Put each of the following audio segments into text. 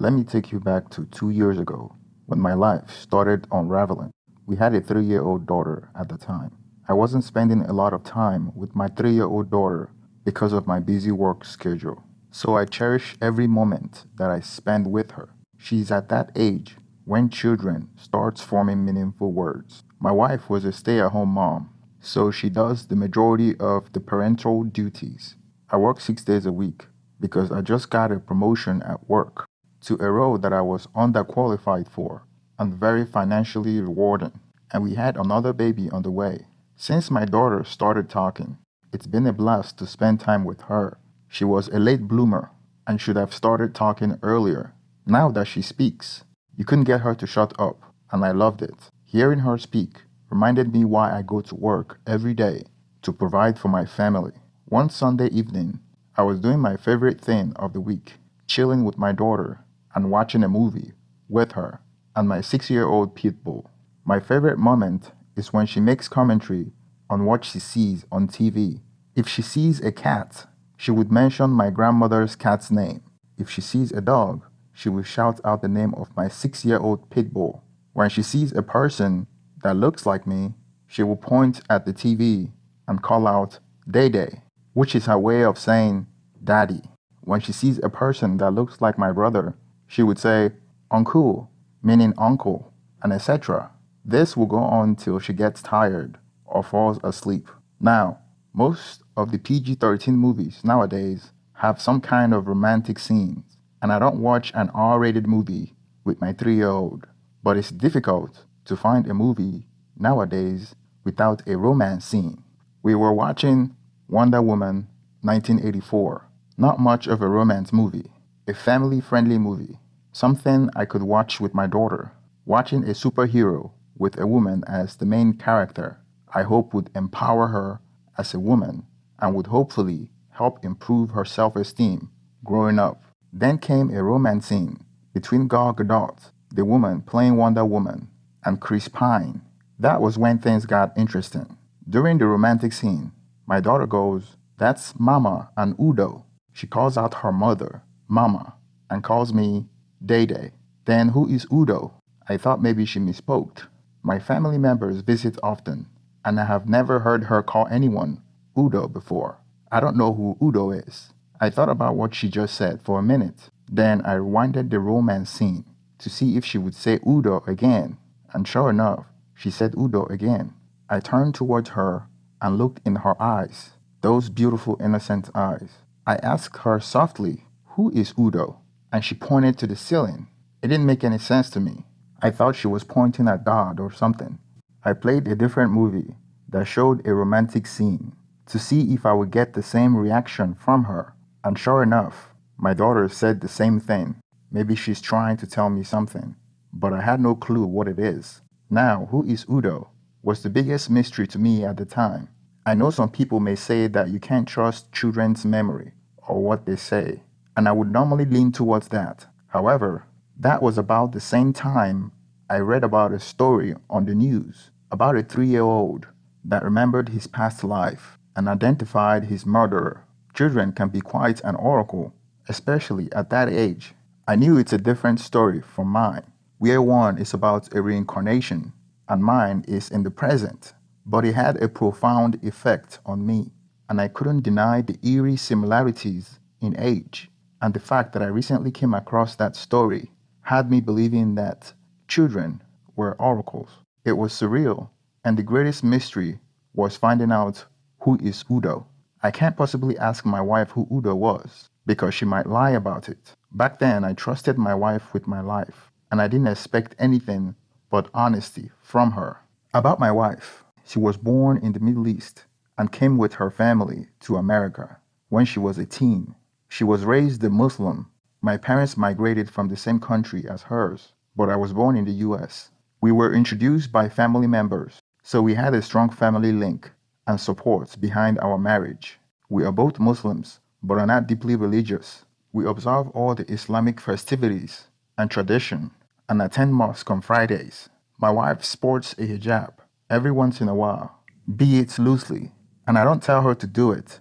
Let me take you back to 2 years ago when my life started unraveling. We had a 3-year-old daughter at the time. I wasn't spending a lot of time with my 3-year-old daughter because of my busy work schedule. So I cherish every moment that I spend with her. She's at that age when children starts forming meaningful words. My wife was a stay-at-home mom, so she does the majority of the parental duties. I work 6 days a week because I just got a promotion at work to a role that I was underqualified for and very financially rewarding. And we had another baby on the way. Since my daughter started talking, it's been a blast to spend time with her. She was a late bloomer and should have started talking earlier. Now that she speaks, you couldn't get her to shut up, and I loved it. Hearing her speak reminded me why I go to work every day to provide for my family. One Sunday evening, I was doing my favorite thing of the week, chilling with my daughter and watching a movie with her and my 6-year-old pit bull. My favorite moment is when she makes commentary on what she sees on TV. If she sees a cat, she would mention my grandmother's cat's name. If she sees a dog, she will shout out the name of my 6-year-old pit bull. When she sees a person that looks like me, she will point at the TV and call out Day Day, which is her way of saying Daddy. When she sees a person that looks like my brother, she would say Uncle, meaning uncle, and etc. This will go on till she gets tired or falls asleep. Now, most of the PG-13 movies nowadays have some kind of romantic scenes, and I don't watch an R-rated movie with my 3-year-old, but it's difficult to find a movie nowadays without a romance scene. We were watching Wonder Woman 1984. Not much of a romance movie, a family-friendly movie, something I could watch with my daughter. Watching a superhero with a woman as the main character, I hope would empower her as a woman and would hopefully help improve her self-esteem growing up. Then came a romance scene between Gal Gadot, the woman playing Wonder Woman, and Chris Pine. That was when things got interesting. During the romantic scene, my daughter goes, "That's Mama and Udo." She calls out her mother, Mama, and calls me Day Day. Then who is Udo? I thought maybe she misspoke. My family members visit often, and I have never heard her call anyone Udo before. I don't know who Udo is. I thought about what she just said for a minute. Then I rewinded the romance scene to see if she would say Udo again, and sure enough, she said Udo again. I turned towards her and looked in her eyes, those beautiful innocent eyes. I asked her softly, "Who is Udo?" And she pointed to the ceiling. It didn't make any sense to me. I thought she was pointing at God or something. I played a different movie that showed a romantic scene to see if I would get the same reaction from her. And sure enough, my daughter said the same thing. Maybe she's trying to tell me something, but I had no clue what it is. Now, who is Udo was the biggest mystery to me at the time. I know some people may say that you can't trust children's memory or what they say, and I would normally lean towards that. However, that was about the same time I read about a story on the news about a 3-year-old that remembered his past life and identified his murderer. Children can be quite an oracle, especially at that age. I knew it's a different story from mine, where one is about a reincarnation and mine is in the present. But it had a profound effect on me, and I couldn't deny the eerie similarities in age. And the fact that I recently came across that story had me believing that children were oracles. It was surreal, and the greatest mystery was finding out who is Udo. I can't possibly ask my wife who Udo was, because she might lie about it. Back then, I trusted my wife with my life, and I didn't expect anything but honesty from her. About my wife, she was born in the Middle East and came with her family to America when she was a teen. She was raised a Muslim. My parents migrated from the same country as hers, but I was born in the US. We were introduced by family members, so we had a strong family link and support behind our marriage. We are both Muslims, but are not deeply religious. We observe all the Islamic festivities and tradition and attend mosque on Fridays. My wife sports a hijab every once in a while, be it loosely, and I don't tell her to do it.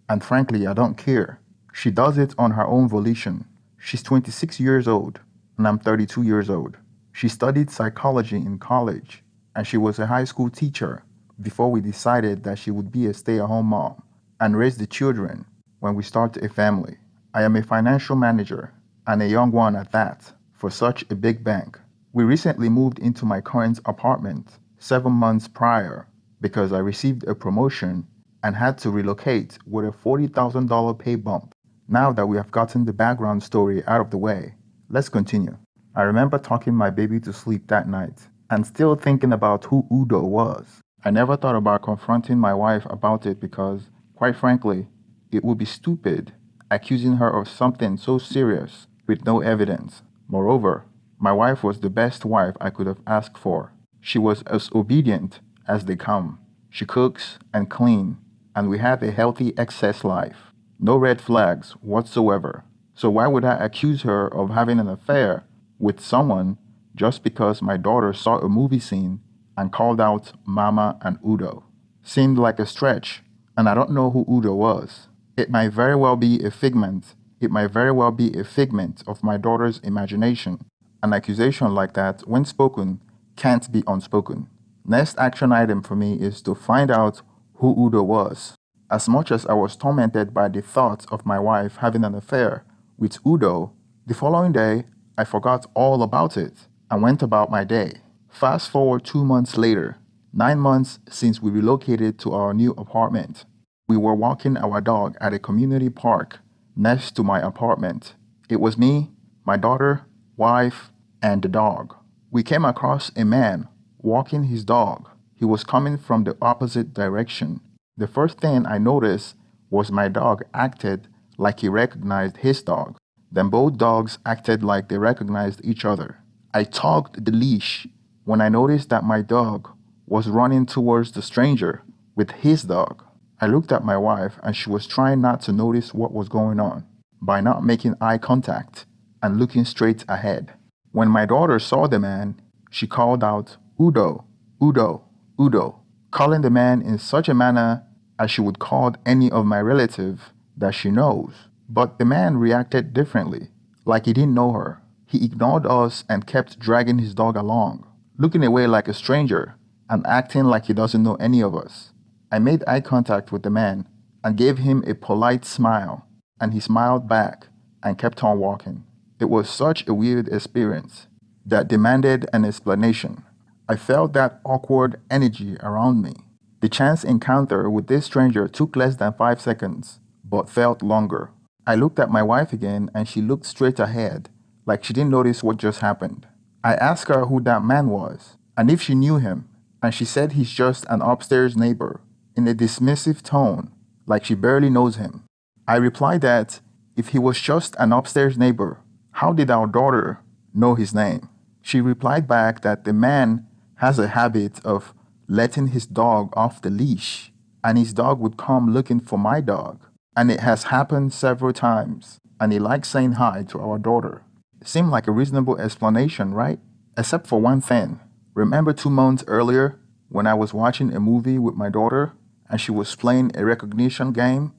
And frankly, I don't care. She does it on her own volition. She's 26 years old, and I'm 32 years old. She studied psychology in college, and she was a high school teacher before we decided that she would be a stay-at-home mom and raise the children when we start a family. I am a financial manager, and a young one at that, for such a big bank. We recently moved into my current apartment 7 months prior because I received a promotion and had to relocate with a $40,000 pay bump. Now that we have gotten the background story out of the way, let's continue. I remember talking my baby to sleep that night and still thinking about who Udo was. I never thought about confronting my wife about it because, quite frankly, it would be stupid accusing her of something so serious with no evidence. Moreover, my wife was the best wife I could have asked for. She was as obedient as they come. She cooks and cleans, and we have a healthy excess life. No red flags whatsoever. So why would I accuse her of having an affair with someone just because my daughter saw a movie scene and called out Mama and Udo? Seemed like a stretch, and I don't know who Udo was. It might very well be a figment. It might very well be a figment of my daughter's imagination. An accusation like that, when spoken, can't be unspoken. Next action item for me is to find out who Udo was. As much as I was tormented by the thought of my wife having an affair with Udo, the following day I forgot all about it and went about my day. Fast forward 2 months later, 9 months since we relocated to our new apartment. We were walking our dog at a community park next to my apartment. It was me, my daughter, wife, and the dog. We came across a man walking his dog. He was coming from the opposite direction. The first thing I noticed was my dog acted like he recognized his dog. Then both dogs acted like they recognized each other. I tugged the leash when I noticed that my dog was running towards the stranger with his dog. I looked at my wife and she was trying not to notice what was going on by not making eye contact and looking straight ahead. When my daughter saw the man, she called out, Udo, Udo, Udo, calling the man in such a manner as she would call any of my relative that she knows. But the man reacted differently, like he didn't know her. He ignored us and kept dragging his dog along, looking away like a stranger and acting like he doesn't know any of us. I made eye contact with the man and gave him a polite smile, and he smiled back and kept on walking. It was such a weird experience that demanded an explanation. I felt that awkward energy around me. The chance encounter with this stranger took less than 5 seconds, but felt longer. I looked at my wife again and she looked straight ahead, like she didn't notice what just happened. I asked her who that man was and if she knew him, and she said he's just an upstairs neighbor, in a dismissive tone, like she barely knows him. I replied that if he was just an upstairs neighbor, how did our daughter know his name? She replied back that the man has a habit of letting his dog off the leash, and his dog would come looking for my dog. And it has happened several times, and he likes saying hi to our daughter. It seemed like a reasonable explanation, right? Except for one thing. Remember 2 months earlier when I was watching a movie with my daughter and she was playing a recognition game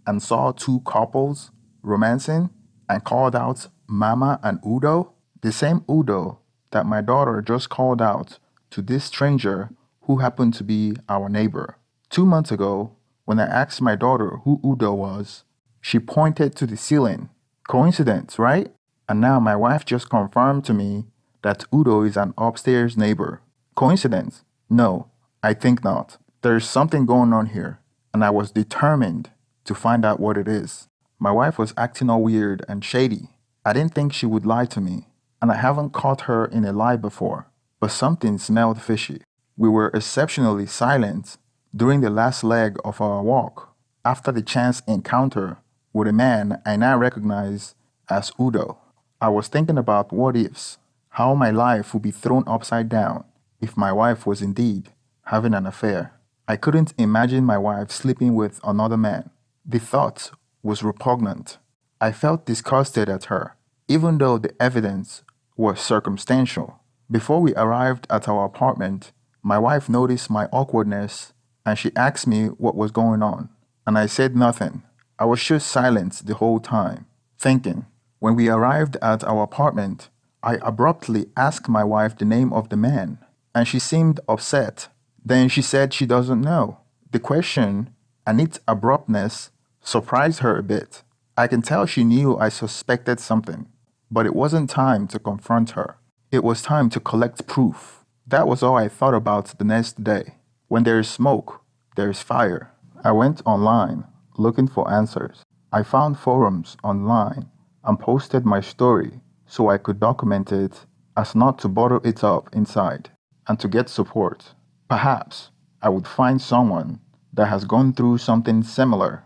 and saw two couples romancing and called out Mama and Udo? The same Udo that my daughter just called out to this stranger who happened to be our neighbor. 2 months ago, when I asked my daughter who Udo was, she pointed to the ceiling. Coincidence, right? And now my wife just confirmed to me that Udo is an upstairs neighbor. Coincidence? No, I think not. There's something going on here, and I was determined to find out what it is. My wife was acting all weird and shady. I didn't think she would lie to me, and I haven't caught her in a lie before, but something smelled fishy. We were exceptionally silent during the last leg of our walk, after the chance encounter with a man I now recognize as Udo. I was thinking about what ifs, how my life would be thrown upside down if my wife was indeed having an affair. I couldn't imagine my wife sleeping with another man. The thought was repugnant. I felt disgusted at her, even though the evidence was circumstantial. Before we arrived at our apartment, my wife noticed my awkwardness and she asked me what was going on. And I said nothing. I was just silent the whole time, thinking. When we arrived at our apartment, I abruptly asked my wife the name of the man, and she seemed upset. Then she said she doesn't know. The question, and its abruptness, surprised her a bit. I can tell she knew I suspected something, but it wasn't time to confront her. It was time to collect proof. That was all I thought about the next day. When there is smoke, there is fire. I went online looking for answers. I found forums online and posted my story so I could document it as not to bottle it up inside and to get support. Perhaps I would find someone that has gone through something similar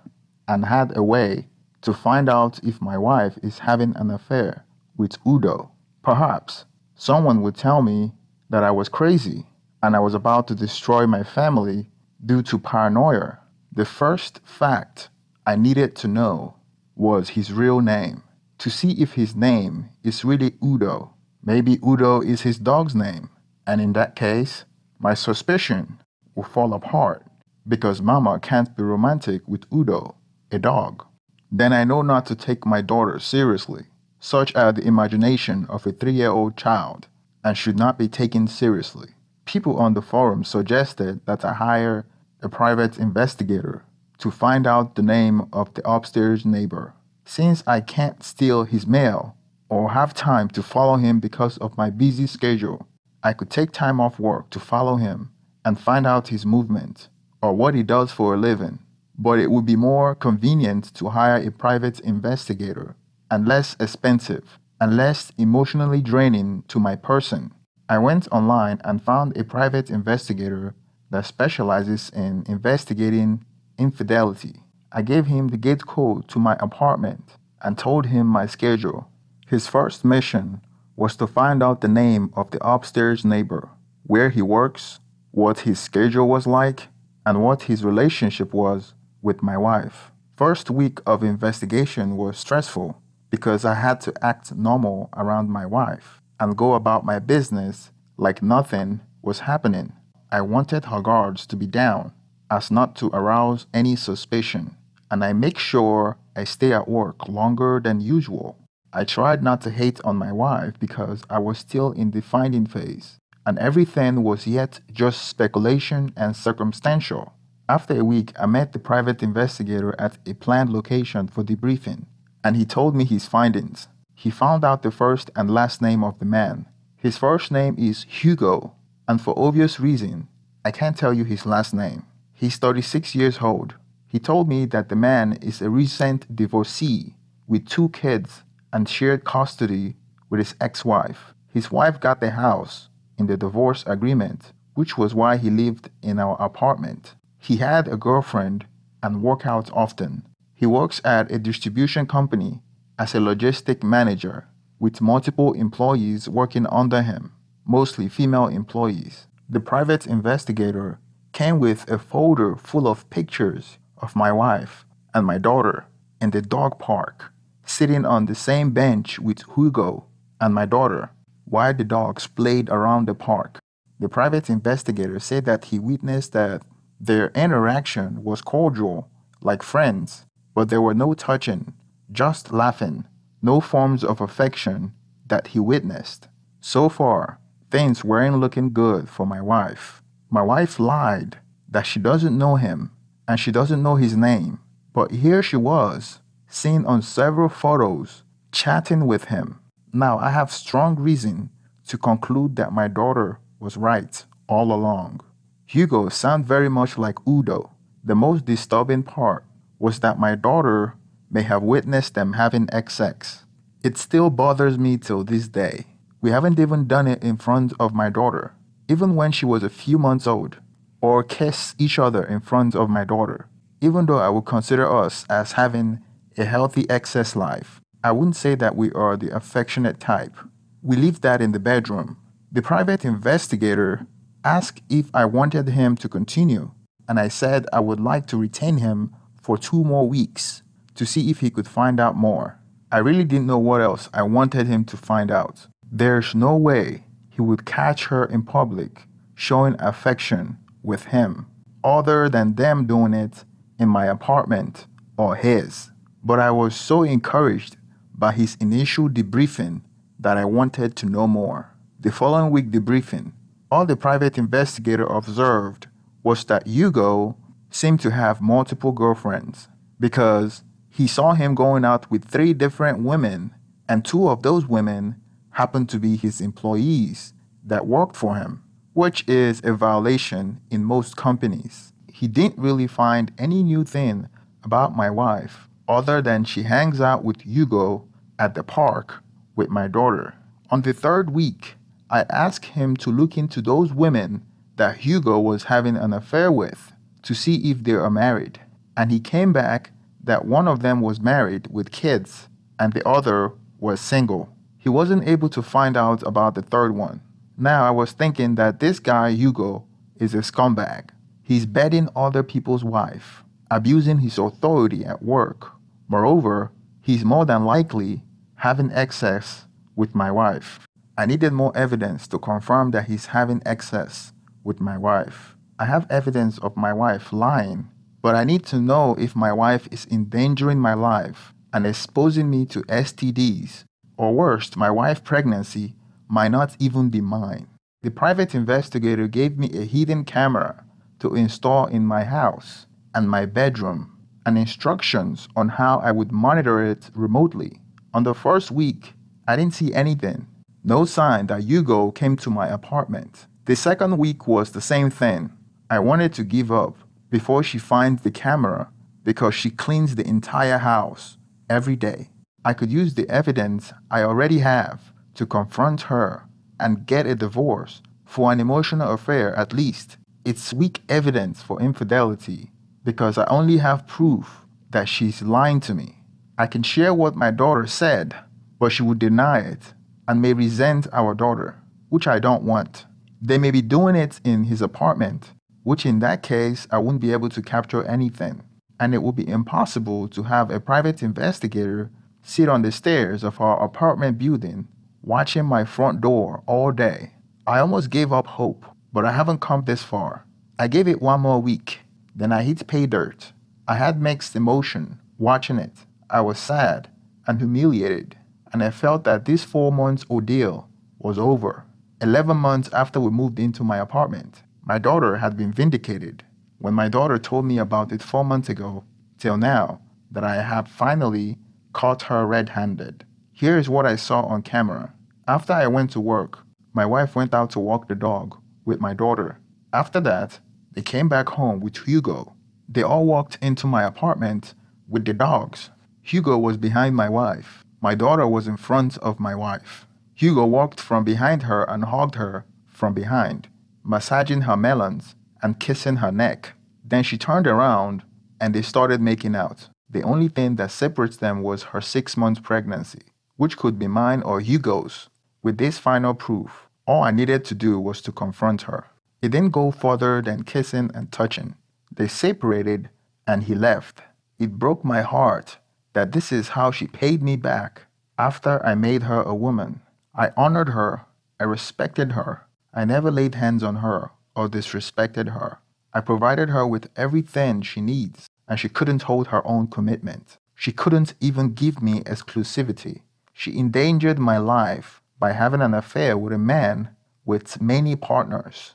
and had a way to find out if my wife is having an affair with Udo. Perhaps someone would tell me that I was crazy and I was about to destroy my family due to paranoia. The first fact I needed to know was his real name, to see if his name is really Udo. Maybe Udo is his dog's name, and in that case, my suspicion will fall apart because Mama can't be romantic with Udo, a dog. Then I know not to take my daughter seriously. Such are the imagination of a 3-year-old child and should not be taken seriously. People on the forum suggested that I hire a private investigator to find out the name of the upstairs neighbor. Since I can't steal his mail or have time to follow him because of my busy schedule, I could take time off work to follow him and find out his movement or what he does for a living. But it would be more convenient to hire a private investigator and less expensive and less emotionally draining to my person. I went online and found a private investigator that specializes in investigating infidelity. I gave him the gate code to my apartment and told him my schedule. His first mission was to find out the name of the upstairs neighbor, where he works, what his schedule was like, and what his relationship was with my wife. First week of investigation was stressful because I had to act normal around my wife and go about my business like nothing was happening. I wanted her guards to be down as not to arouse any suspicion, and I make sure I stay at work longer than usual. I tried not to hate on my wife because I was still in the finding phase, and everything was yet just speculation and circumstantial. After a week, I met the private investigator at a planned location for debriefing, and he told me his findings. He found out the first and last name of the man. His first name is Hugo, and for obvious reason, I can't tell you his last name. He's 36 years old. He told me that the man is a recent divorcee with 2 kids and shared custody with his ex-wife. His wife got the house in the divorce agreement, which was why he lived in our apartment. He had a girlfriend and worked out often. He works at a distribution company as a logistic manager with multiple employees working under him, mostly female employees. The private investigator came with a folder full of pictures of my wife and my daughter in the dog park, sitting on the same bench with Hugo and my daughter while the dogs played around the park. The private investigator said that he witnessed that their interaction was cordial, like friends, but there were no touching, just laughing, no forms of affection that he witnessed. So far, things weren't looking good for my wife. My wife lied that she doesn't know him and she doesn't know his name, but here she was, seen on several photos, chatting with him. Now I have strong reason to conclude that my daughter was right all along. Hugo sounded very much like Udo. The most disturbing part was that my daughter may have witnessed them having sex. It still bothers me till this day. We haven't even done it in front of my daughter, even when she was a few months old, or kiss each other in front of my daughter. Even though I would consider us as having a healthy sex life, I wouldn't say that we are the affectionate type. We leave that in the bedroom. The private investigator asked if I wanted him to continue, and I said I would like to retain him for 2 more weeks to see if he could find out more. I really didn't know what else I wanted him to find out. There's no way he would catch her in public showing affection with him, other than them doing it in my apartment or his. But I was so encouraged by his initial debriefing that I wanted to know more. The following week debriefing, all the private investigator observed was that Hugo seemed to have multiple girlfriends because he saw him going out with 3 different women, and 2 of those women happened to be his employees that worked for him, which is a violation in most companies. He didn't really find any new thing about my wife other than she hangs out with Hugo at the park with my daughter. On the 3rd week, I asked him to look into those women that Hugo was having an affair with to see if they are married. And he came back that one of them was married with kids and the other was single. He wasn't able to find out about the 3rd one. Now I was thinking that this guy, Hugo, is a scumbag. He's bedding other people's wife, abusing his authority at work. Moreover, he's more than likely having excess with my wife. I needed more evidence to confirm that he's having excess with my wife. I have evidence of my wife lying, but I need to know if my wife is endangering my life and exposing me to STDs, or worst, my wife's pregnancy might not even be mine. The private investigator gave me a hidden camera to install in my house and my bedroom, and instructions on how I would monitor it remotely. On the 1st week, I didn't see anything. No sign that Hugo came to my apartment. The 2nd week was the same thing. I wanted to give up before she finds the camera because she cleans the entire house every day. I could use the evidence I already have to confront her and get a divorce for an emotional affair at least. It's weak evidence for infidelity because I only have proof that she's lying to me. I can share what my daughter said, but she would deny it and may resent our daughter, which I don't want. They may be doing it in his apartment, which in that case I wouldn't be able to capture anything, and it would be impossible to have a private investigator sit on the stairs of our apartment building watching my front door all day. I almost gave up hope, but I haven't come this far. I gave it 1 more week, then I hit pay dirt. I had mixed emotion watching it. I was sad and humiliated, and I felt that this 4 months ordeal was over. 11 months after we moved into my apartment, my daughter had been vindicated. When my daughter told me about it 4 months ago, till now, that I have finally caught her red-handed. Here is what I saw on camera. After I went to work, my wife went out to walk the dog with my daughter. After that, they came back home with Hugo. They all walked into my apartment with the dogs. Hugo was behind my wife. My daughter was in front of my wife. Hugo walked from behind her and hugged her from behind, massaging her melons and kissing her neck. Then she turned around and they started making out. The only thing that separates them was her 6-month pregnancy, which could be mine or Hugo's. With this final proof, all I needed to do was to confront her. It didn't go further than kissing and touching. They separated and he left. It broke my heart that this is how she paid me back after I made her a woman. I honored her, I respected her. I never laid hands on her or disrespected her. I provided her with everything she needs, and she couldn't hold her own commitment. She couldn't even give me exclusivity. She endangered my life by having an affair with a man with many partners,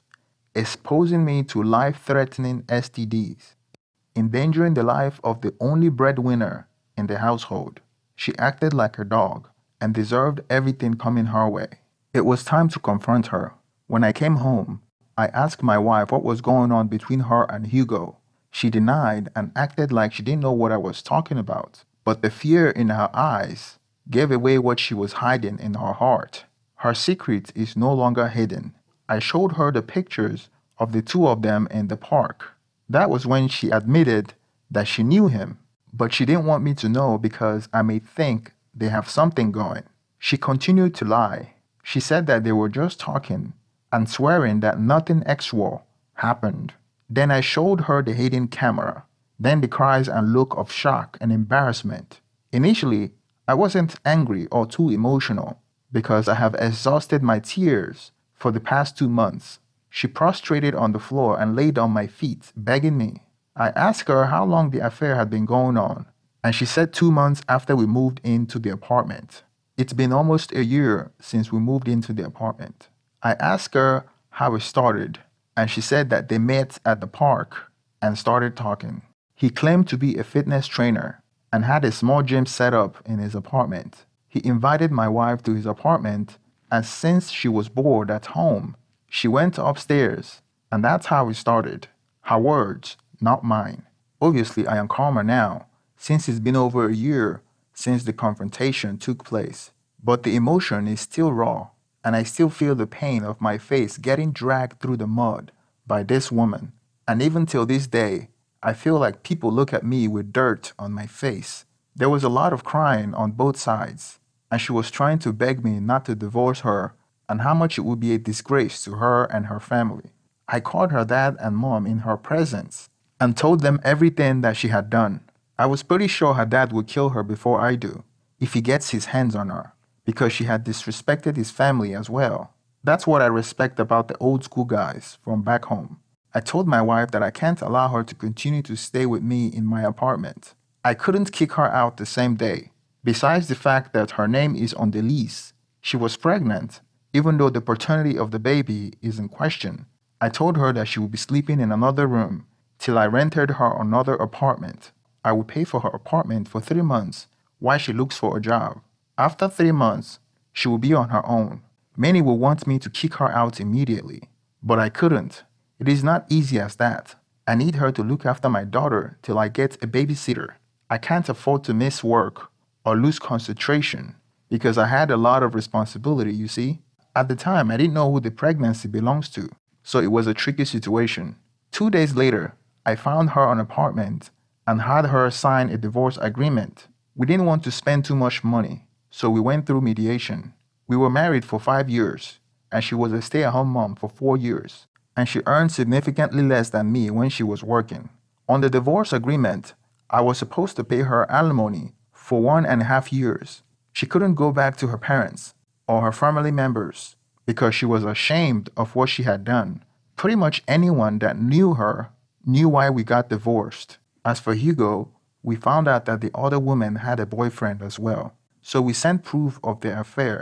exposing me to life-threatening STDs, endangering the life of the only breadwinner in the household. She acted like a dog and deserved everything coming her way. It was time to confront her. When I came home, I asked my wife what was going on between her and Hugo. She denied and acted like she didn't know what I was talking about. But the fear in her eyes gave away what she was hiding in her heart. Her secret is no longer hidden. I showed her the pictures of the 2 of them in the park. That was when she admitted that she knew him, but she didn't want me to know because I may think they have something going. She continued to lie. She said that they were just talking and swearing that nothing actual happened. Then I showed her the hidden camera, then the cries and look of shock and embarrassment. Initially, I wasn't angry or too emotional because I have exhausted my tears for the past 2 months. She prostrated on the floor and laid on my feet, begging me. I asked her how long the affair had been going on, And she said 2 months after we moved into the apartment. It's been almost a year since we moved into the apartment. I asked her how it started, and she said that they met at the park and started talking. He claimed to be a fitness trainer and had a small gym set up in his apartment. He invited my wife to his apartment, and since she was bored at home, she went upstairs, and that's how it started. Her words, not mine. Obviously, I am calmer now, since it's been over a year since the confrontation took place. But the emotion is still raw, and I still feel the pain of my face getting dragged through the mud by this woman. And even till this day, I feel like people look at me with dirt on my face. There was a lot of crying on both sides, and she was trying to beg me not to divorce her and how much it would be a disgrace to her and her family. I called her dad and mom in her presence and told them everything that she had done. I was pretty sure her dad would kill her before I do, if he gets his hands on her, because she had disrespected his family as well. That's what I respect about the old school guys from back home. I told my wife that I can't allow her to continue to stay with me in my apartment. I couldn't kick her out the same day. Besides the fact that her name is on the lease, she was pregnant, even though the paternity of the baby is in question. I told her that she would be sleeping in another room till I rented her another apartment. I would pay for her apartment for 3 months while she looks for a job. After 3 months, she will be on her own. Many will want me to kick her out immediately, but I couldn't. It is not easy as that. I need her to look after my daughter till I get a babysitter. I can't afford to miss work or lose concentration because I had a lot of responsibility, you see. At the time, I didn't know who the pregnancy belongs to, so it was a tricky situation. 2 days later, I found her an apartment and had her sign a divorce agreement. We didn't want to spend too much money, so we went through mediation. We were married for 5 years, and she was a stay-at-home mom for 4 years, and she earned significantly less than me when she was working. On the divorce agreement, I was supposed to pay her alimony for 1.5 years. She couldn't go back to her parents or her family members because she was ashamed of what she had done. Pretty much anyone that knew her knew why we got divorced. As for Hugo, we found out that the other woman had a boyfriend as well. So we sent proof of their affair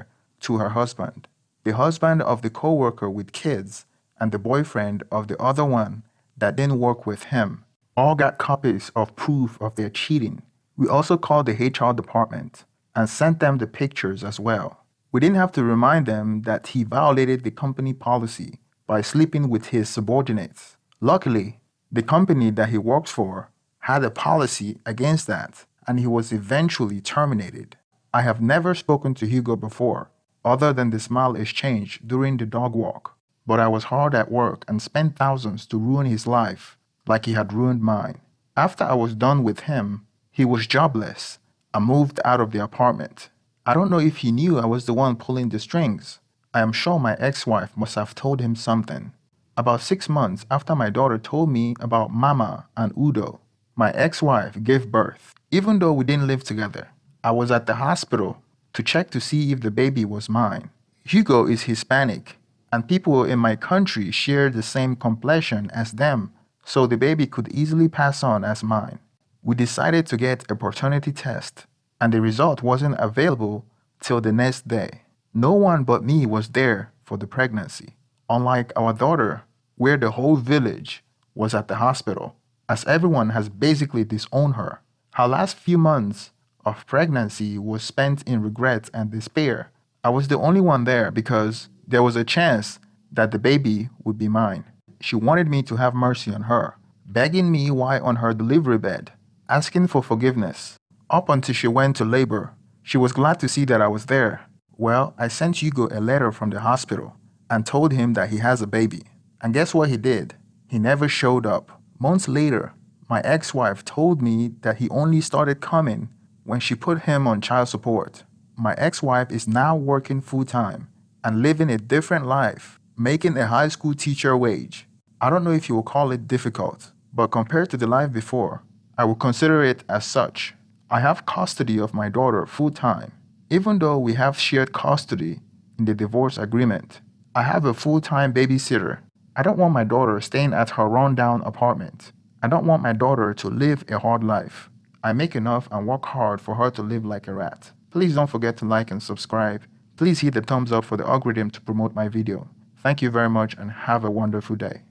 to her husband, the husband of the co-worker with kids, and the boyfriend of the other one that didn't work with him. All got copies of proof of their cheating. We also called the HR department and sent them the pictures as well. We didn't have to remind them that he violated the company policy by sleeping with his subordinates. Luckily, the company that he works for had a policy against that, and he was eventually terminated. I have never spoken to Hugo before, other than the smile exchange during the dog walk, but I was hard at work and spent thousands to ruin his life like he had ruined mine. After I was done with him, he was jobless and moved out of the apartment. I don't know if he knew I was the one pulling the strings. I am sure my ex-wife must have told him something. About 6 months after my daughter told me about Mama and Udo, my ex-wife gave birth. Even though we didn't live together, I was at the hospital to check to see if the baby was mine. Hugo is Hispanic, and people in my country share the same complexion as them, so the baby could easily pass on as mine. We decided to get a paternity test, and the result wasn't available till the next day. No one but me was there for the pregnancy, unlike our daughter, where the whole village was at the hospital, as everyone has basically disowned her. Her last few months of pregnancy was spent in regret and despair. I was the only one there because there was a chance that the baby would be mine. She wanted me to have mercy on her, begging me while on her delivery bed, asking for forgiveness. Up until she went to labor, she was glad to see that I was there. Well, I sent Hugo a letter from the hospital and told him that he has a baby. And guess what he did? He never showed up. Months later, my ex-wife told me that he only started coming when she put him on child support. My ex-wife is now working full-time and living a different life, making a high school teacher wage. I don't know if you will call it difficult, but compared to the life before, I would consider it as such. I have custody of my daughter full-time, even though we have shared custody in the divorce agreement. I have a full-time babysitter. I don't want my daughter staying at her run-down apartment. I don't want my daughter to live a hard life. I make enough and work hard for her to live like a rat. Please don't forget to like and subscribe. Please hit the thumbs up for the algorithm to promote my video. Thank you very much and have a wonderful day.